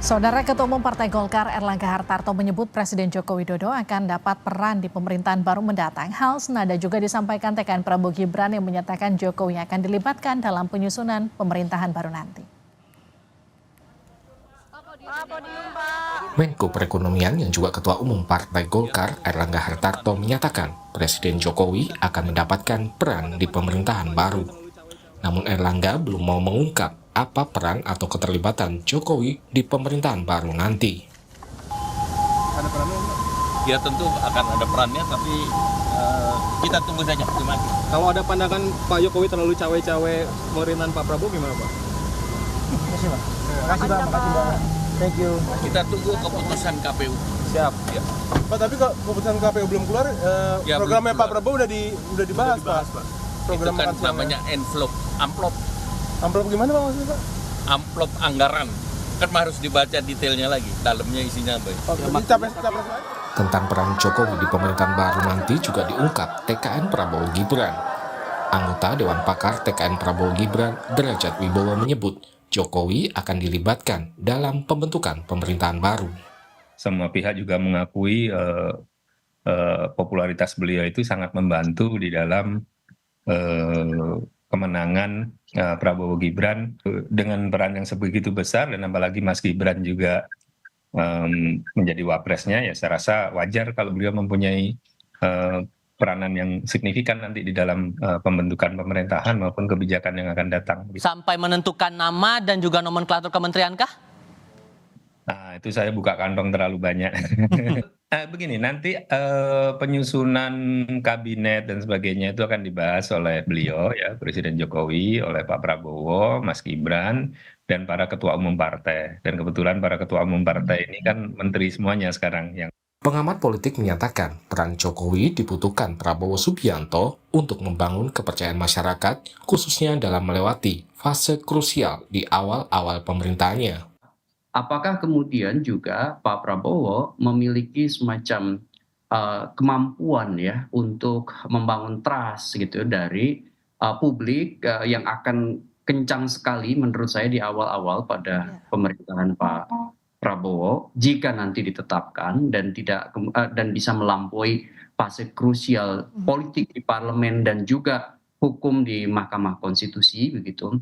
Saudara Ketua Umum Partai Golkar Erlangga Hartarto menyebut Presiden Joko Widodo akan dapat peran di pemerintahan baru mendatang. Hal senada juga disampaikan TKN Prabowo Gibran yang menyatakan Jokowi akan dilibatkan dalam penyusunan pemerintahan baru nanti. Menko Perekonomian yang juga Ketua Umum Partai Golkar Erlangga Hartarto menyatakan Presiden Jokowi akan mendapatkan peran di pemerintahan baru. Namun Erlangga belum mau mengungkap apa peran atau keterlibatan Jokowi di pemerintahan baru nanti. Ada perannya? Ya tentu akan ada perannya, tapi kita tunggu saja. Kalau ada pandangan Pak Jokowi terlalu cawe-cawe pemerintahan Pak Prabowo gimana Pak? Terima kasih Pak. Thank you. Kita tunggu keputusan KPU. Siap. Ya. Pak, tapi kalau keputusan KPU belum keluar, Ya, programnya belum Pak keluar. Prabowo udah dibahas Pak. Itu kan namanya amplop. Amplop gimana Pak maksudnya Pak? Amplop anggaran. Kan harus dibaca detailnya lagi, dalamnya isinya apa. Capres Tentang peran Jokowi di pemerintahan baru nanti juga diungkap TKN Prabowo Gibran. Anggota Dewan Pakar TKN Prabowo Gibran, Derajat Wibowo menyebut Jokowi akan dilibatkan dalam pembentukan pemerintahan baru. Semua pihak juga mengakui popularitas beliau itu sangat membantu di dalam kemenangan Prabowo Gibran. Dengan peran yang sebegitu besar dan apalagi Mas Gibran juga menjadi wapresnya, ya saya rasa wajar kalau beliau mempunyai peranan yang signifikan nanti di dalam pembentukan pemerintahan maupun kebijakan yang akan datang. Sampai menentukan nama dan juga nomenklatur kementerian kah? Nah, itu saya buka kantong terlalu banyak. Begini, nanti penyusunan kabinet dan sebagainya itu akan dibahas oleh beliau, ya, Presiden Jokowi, oleh Pak Prabowo, Mas Gibran, dan para ketua umum partai. Dan kebetulan para ketua umum partai ini kan menteri semuanya sekarang yang. Pengamat politik menyatakan peran Jokowi dibutuhkan Prabowo Subianto untuk membangun kepercayaan masyarakat, khususnya dalam melewati fase krusial di awal-awal pemerintahannya. Apakah kemudian juga Pak Prabowo memiliki semacam kemampuan ya untuk membangun trust gitu dari publik yang akan kencang sekali menurut saya di awal-awal pada pemerintahan Pak Prabowo jika nanti ditetapkan dan bisa melampaui fase krusial politik di parlemen dan juga hukum di Mahkamah Konstitusi begitu.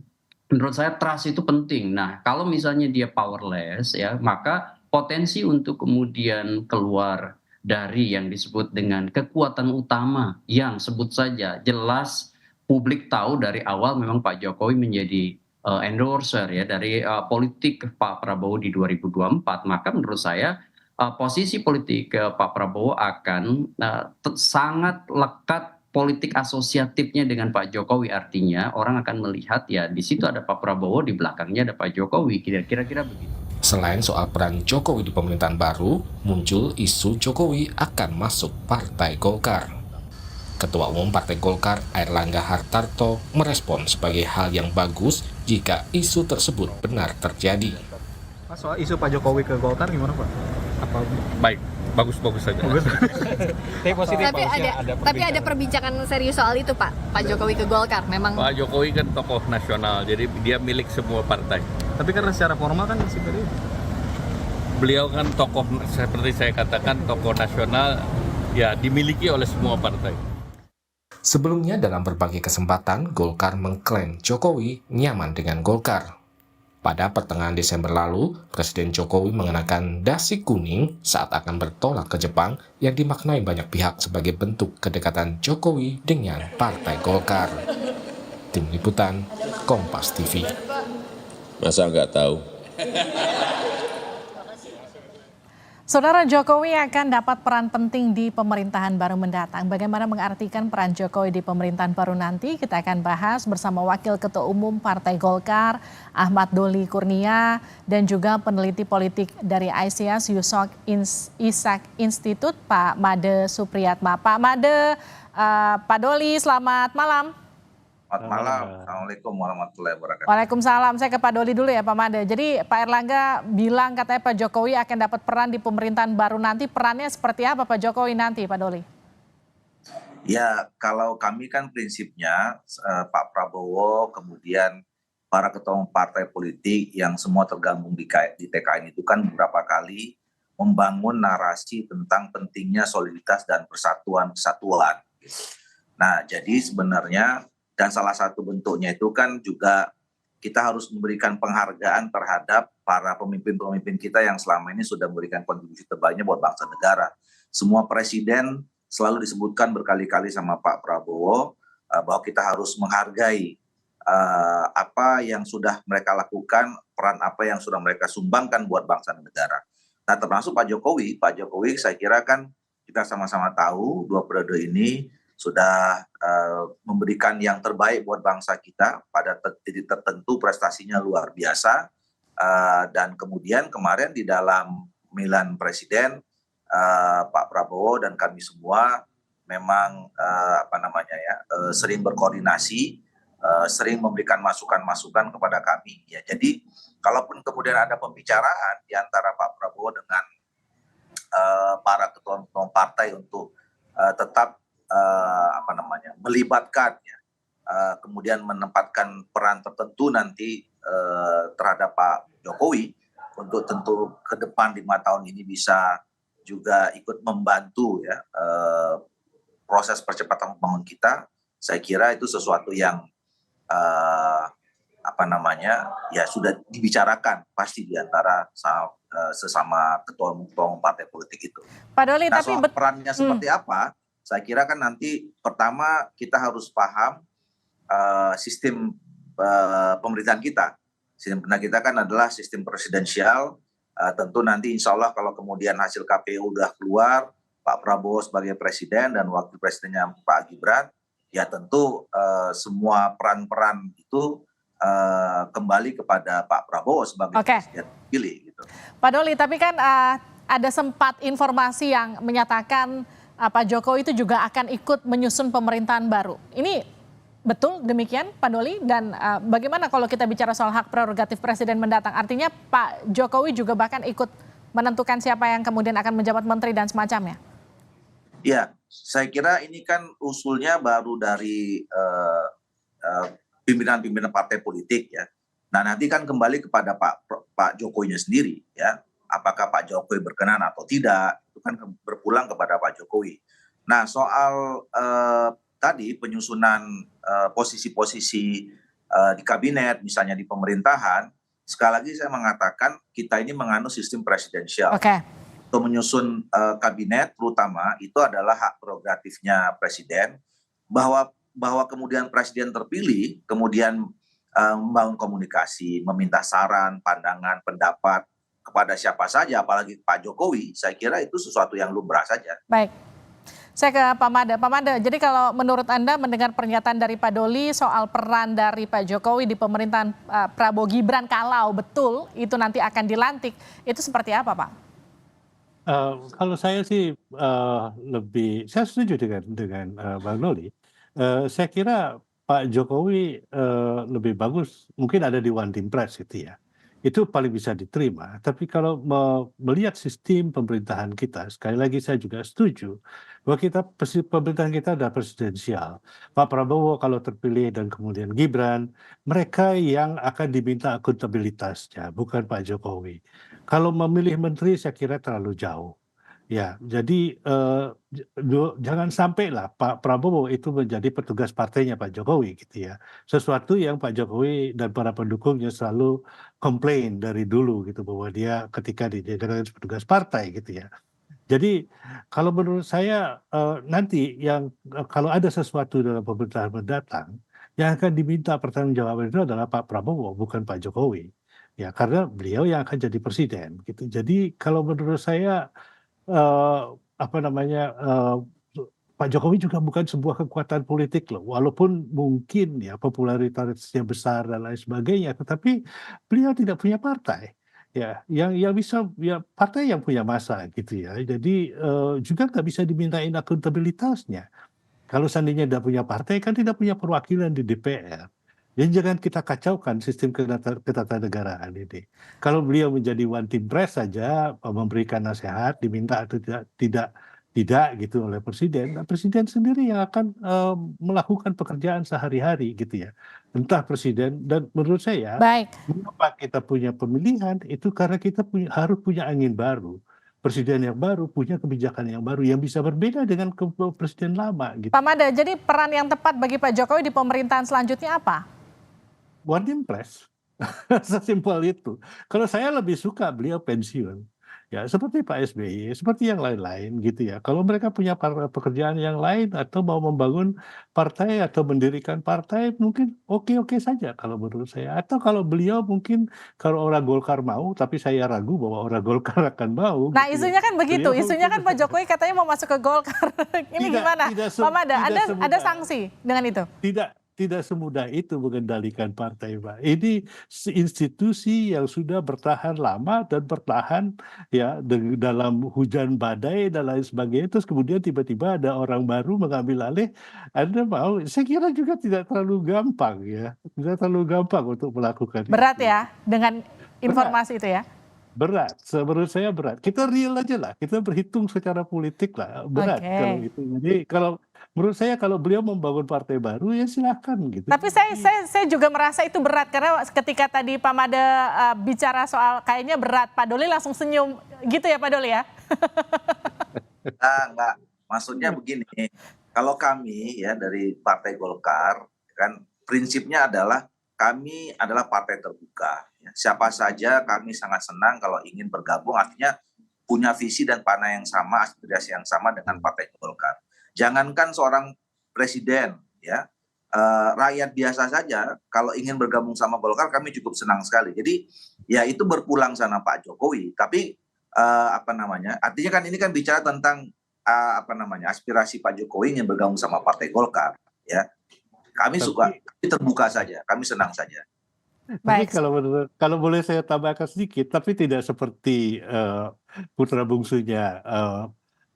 Menurut saya trust itu penting. Nah, kalau misalnya dia powerless ya, maka potensi untuk kemudian keluar dari yang disebut dengan kekuatan utama yang sebut saja jelas publik tahu dari awal memang Pak Jokowi menjadi endorser ya dari politik Pak Prabowo di 2024, maka menurut saya posisi politik Pak Prabowo akan sangat lekat politik asosiatifnya dengan Pak Jokowi, artinya orang akan melihat ya di situ ada Pak Prabowo, di belakangnya ada Pak Jokowi, kira-kira begitu. Selain soal peran Jokowi di pemerintahan baru, muncul isu Jokowi akan masuk Partai Golkar. Ketua Umum Partai Golkar Erlangga Hartarto merespon sebagai hal yang bagus jika isu tersebut benar terjadi. Pak, soal isu Pak Jokowi ke Golkar gimana Pak? Apa Baik, bagus-bagus saja. Tapi ada perbincangan serius soal itu Pak Jokowi ke Golkar memang. Pak Jokowi kan tokoh nasional, jadi dia milik semua partai. Tapi karena secara formal kan masih PDI. Beliau kan tokoh, seperti saya katakan, tokoh nasional, ya dimiliki oleh semua partai. Sebelumnya dalam berbagai kesempatan, Golkar mengklaim Jokowi nyaman dengan Golkar. Pada pertengahan Desember lalu, Presiden Jokowi mengenakan dasi kuning saat akan bertolak ke Jepang yang dimaknai banyak pihak sebagai bentuk kedekatan Jokowi dengan Partai Golkar. Tim Liputan, Kompas TV. Masa nggak tahu? Saudara, Jokowi akan dapat peran penting di pemerintahan baru mendatang. Bagaimana mengartikan peran Jokowi di pemerintahan baru nanti? Kita akan bahas bersama Wakil Ketua Umum Partai Golkar, Ahmad Doli Kurnia, dan juga peneliti politik dari ICS Yusof Ishak Institute, Pak Made Supriyatma. Pak Made, Pak Doli, selamat malam. Selamat malam. Assalamualaikum warahmatullahi wabarakatuh. Waalaikumsalam. Saya ke Pak Doli dulu ya Pak Made. Jadi Pak Erlangga bilang katanya Pak Jokowi akan dapat peran di pemerintahan baru nanti. Perannya seperti apa Pak Jokowi nanti Pak Doli? Ya, kalau kami kan prinsipnya Pak Prabowo kemudian para ketua umum partai politik yang semua tergabung di TKN itu kan beberapa kali membangun narasi tentang pentingnya soliditas dan persatuan kesatuan. Nah, jadi sebenarnya dan salah satu bentuknya itu kan juga kita harus memberikan penghargaan terhadap para pemimpin-pemimpin kita yang selama ini sudah memberikan kontribusi terbaiknya buat bangsa negara. Semua presiden selalu disebutkan berkali-kali sama Pak Prabowo bahwa kita harus menghargai apa yang sudah mereka lakukan, peran apa yang sudah mereka sumbangkan buat bangsa dan negara. Nah, termasuk Pak Jokowi saya kira kan kita sama-sama tahu 2 periode ini sudah memberikan yang terbaik buat bangsa kita, pada titik tertentu prestasinya luar biasa, dan kemudian kemarin di dalam pemilihan presiden Pak Prabowo dan kami semua memang sering berkoordinasi, sering memberikan masukan-masukan kepada kami. Ya, jadi kalaupun kemudian ada pembicaraan di antara Pak Prabowo dengan para ketua partai untuk tetap melibatkan, ya, kemudian menempatkan peran tertentu nanti terhadap Pak Jokowi untuk tentu ke depan 5 tahun ini bisa juga ikut membantu, ya, proses percepatan pembangunan kita. Saya kira itu sesuatu yang ya sudah dibicarakan pasti di antara sesama ketua umum partai politik itu. Pak Doli, Nah, tapi soal perannya seperti apa, saya kira kan nanti pertama kita harus paham sistem pemerintahan kita. Sistem pemerintahan kita kan adalah sistem presidensial. Tentu nanti insya Allah kalau kemudian hasil KPU udah keluar, Pak Prabowo sebagai presiden dan wakil presidennya Pak Gibran, ya tentu semua peran-peran itu kembali kepada Pak Prabowo sebagai presiden terpilih. Gitu. Pak Doli, tapi kan ada sempat informasi yang menyatakan Pak Jokowi itu juga akan ikut menyusun pemerintahan baru. Ini betul demikian Pak Doli? Dan bagaimana kalau kita bicara soal hak prerogatif presiden mendatang? Artinya Pak Jokowi juga bahkan ikut menentukan siapa yang kemudian akan menjabat menteri dan semacamnya? Ya, saya kira ini kan usulnya baru dari pimpinan-pimpinan partai politik, ya. Nah, nanti kan kembali kepada Pak Jokowinya sendiri, ya. Apakah Pak Jokowi berkenan atau tidak, itu kan berpulang kepada Pak Jokowi. Nah, soal tadi penyusunan posisi-posisi di kabinet, misalnya di pemerintahan, sekali lagi saya mengatakan kita ini menganut sistem presidensial. Untuk menyusun kabinet terutama itu adalah hak prerogatifnya presiden, bahwa kemudian presiden terpilih, kemudian membangun komunikasi, meminta saran, pandangan, pendapat kepada siapa saja, apalagi Pak Jokowi, saya kira itu sesuatu yang lumrah saja. Baik, saya ke Pak Mada. Pak Mada, jadi kalau menurut Anda mendengar pernyataan dari Pak Doli soal peran dari Pak Jokowi di pemerintahan Prabowo Gibran kalau betul itu nanti akan dilantik, itu seperti apa Pak? Kalau saya sih saya setuju dengan Bang Doli. Saya kira Pak Jokowi lebih bagus mungkin ada di One Team Press gitu ya. Itu paling bisa diterima. Tapi kalau melihat sistem pemerintahan kita, sekali lagi saya juga setuju bahwa pemerintahan kita adalah presidensial. Pak Prabowo kalau terpilih dan kemudian Gibran, mereka yang akan diminta akuntabilitasnya, bukan Pak Jokowi. Kalau memilih menteri saya kira terlalu jauh. Ya, jadi jangan sampailah Pak Prabowo itu menjadi petugas partainya Pak Jokowi gitu ya. Sesuatu yang Pak Jokowi dan para pendukungnya selalu komplain dari dulu gitu bahwa dia ketika dijadikan petugas partai gitu ya. Jadi kalau menurut saya nanti kalau ada sesuatu dalam pemerintahan mendatang yang akan diminta pertanggungjawaban itu adalah Pak Prabowo bukan Pak Jokowi. Ya, karena beliau yang akan jadi presiden gitu. Jadi kalau menurut saya Pak Jokowi juga bukan sebuah kekuatan politik loh, walaupun mungkin ya popularitasnya besar dan lain sebagainya, tetapi beliau tidak punya partai, ya, yang bisa ya partai yang punya massa gitu ya. Jadi juga nggak bisa dimintain akuntabilitasnya. Kalau seandainya tidak punya partai kan tidak punya perwakilan di DPR. Jadi jangan kita kacaukan sistem ketatanegaraan ini. Kalau beliau menjadi One Team Press saja memberikan nasihat, diminta atau tidak tidak gitu oleh presiden. Nah, presiden sendiri yang akan melakukan pekerjaan sehari-hari gitu ya. Entah presiden, dan menurut saya Baik. mengapa kita punya pemilihan itu karena kita harus punya angin baru. Presiden yang baru punya kebijakan yang baru yang bisa berbeda dengan presiden lama gitu. Pak Mada, jadi peran yang tepat bagi Pak Jokowi di pemerintahan selanjutnya apa? One Impres. Sesimpel itu. Kalau saya lebih suka beliau pensiun. Ya, seperti Pak SBY, seperti yang lain-lain gitu ya. Kalau mereka punya pekerjaan yang lain atau mau membangun partai atau mendirikan partai, mungkin oke-oke saja kalau menurut saya. Atau kalau beliau mungkin kalau orang Golkar mau, tapi saya ragu bahwa orang Golkar akan mau. Nah, gitu ya. isunya kan begitu. Beliau Isunya kan Pak Jokowi katanya mau masuk ke Golkar. Ini gimana? Pak Mada, ada sanksi dengan itu? Tidak semudah itu mengendalikan partai, Pak. Ini institusi yang sudah bertahan lama dan bertahan ya dalam hujan badai dan lain sebagainya. Terus kemudian tiba-tiba ada orang baru mengambil alih. Anda mau? Saya kira juga tidak terlalu gampang ya. Tidak terlalu gampang untuk melakukan Berat itu. ya dengan informasi itu ya? Berat, menurut saya berat. Kita real aja lah, kita berhitung secara politik lah, berat kalau itu. Jadi kalau menurut saya kalau beliau membangun partai baru ya silakan gitu. Tapi saya juga merasa itu berat karena ketika tadi Pak Mada bicara soal kayaknya berat, Pak Doli langsung senyum gitu ya Pak Doli ya? Enggak, maksudnya begini, kalau kami ya dari Partai Golkar kan prinsipnya adalah kami adalah partai terbuka. Siapa saja kami sangat senang kalau ingin bergabung, artinya punya visi dan panah yang sama, aspirasi yang sama dengan Partai Golkar. Jangankan seorang presiden, ya, rakyat biasa saja kalau ingin bergabung sama Golkar kami cukup senang sekali. Jadi ya itu berpulang sana Pak Jokowi. Tapi artinya kan ini kan bicara tentang aspirasi Pak Jokowi ingin bergabung sama Partai Golkar, ya. Kami terbuka saja, kami senang saja. Tapi kalau boleh saya tambahkan sedikit, tapi tidak seperti putra bungsunya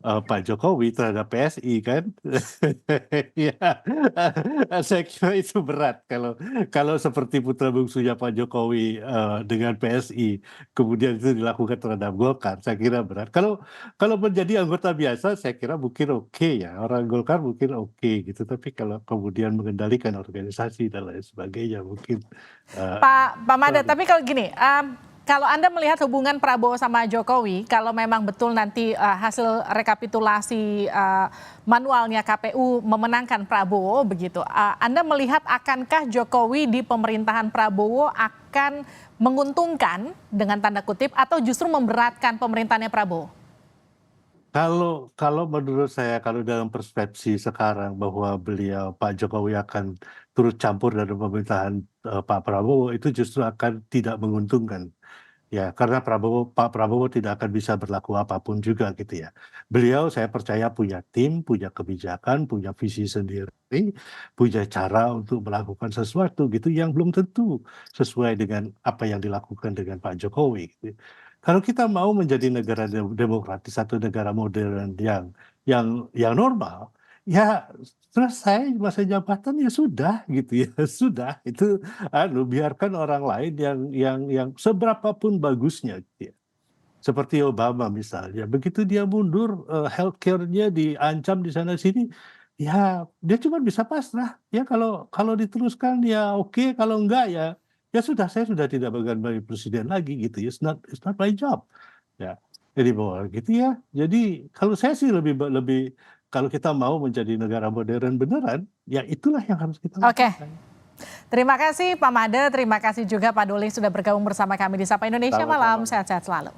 Pak Jokowi terhadap PSI kan, ya, saya kira itu berat kalau seperti putra bungsunya Pak Jokowi dengan PSI, kemudian itu dilakukan terhadap Golkar, saya kira berat. Kalau menjadi anggota biasa, saya kira mungkin oke ya, orang Golkar mungkin oke gitu, tapi kalau kemudian mengendalikan organisasi dan lain sebagainya mungkin. Pak Mada, tapi kalau gini. Kalau Anda melihat hubungan Prabowo sama Jokowi, kalau memang betul nanti hasil rekapitulasi manualnya KPU memenangkan Prabowo begitu, Anda melihat akankah Jokowi di pemerintahan Prabowo akan menguntungkan dengan tanda kutip atau justru memberatkan pemerintahannya Prabowo? Kalau menurut saya, kalau dalam persepsi sekarang bahwa Pak Jokowi akan turut campur dalam pemerintahan Pak Prabowo, itu justru akan tidak menguntungkan. Ya, karena Pak Prabowo tidak akan bisa berlaku apapun juga gitu ya. Beliau saya percaya punya tim, punya kebijakan, punya visi sendiri, punya cara untuk melakukan sesuatu gitu yang belum tentu sesuai dengan apa yang dilakukan dengan Pak Jokowi gitu. Kalau kita mau menjadi negara demokratis atau negara modern yang normal, ya selesai masa jabatan ya sudah gitu ya, sudah itu biarkan orang lain yang seberapapun bagusnya gitu ya. Seperti Obama misalnya, begitu dia mundur healthcare-nya diancam di sana sini, ya dia cuma bisa pasrah. Ya kalau diteruskan ya oke, kalau enggak ya sudah, saya sudah tidak menjadi presiden lagi gitu ya. It's not my job. Ya. Jadi bahwa gitu ya. Jadi kalau saya sih lebih kalau kita mau menjadi negara modern beneran, ya itulah yang harus kita lakukan. Oke. Terima kasih Pak Mada, terima kasih juga Pak Doli sudah bergabung bersama kami di Sapa Indonesia Malam. Sehat-sehat selalu.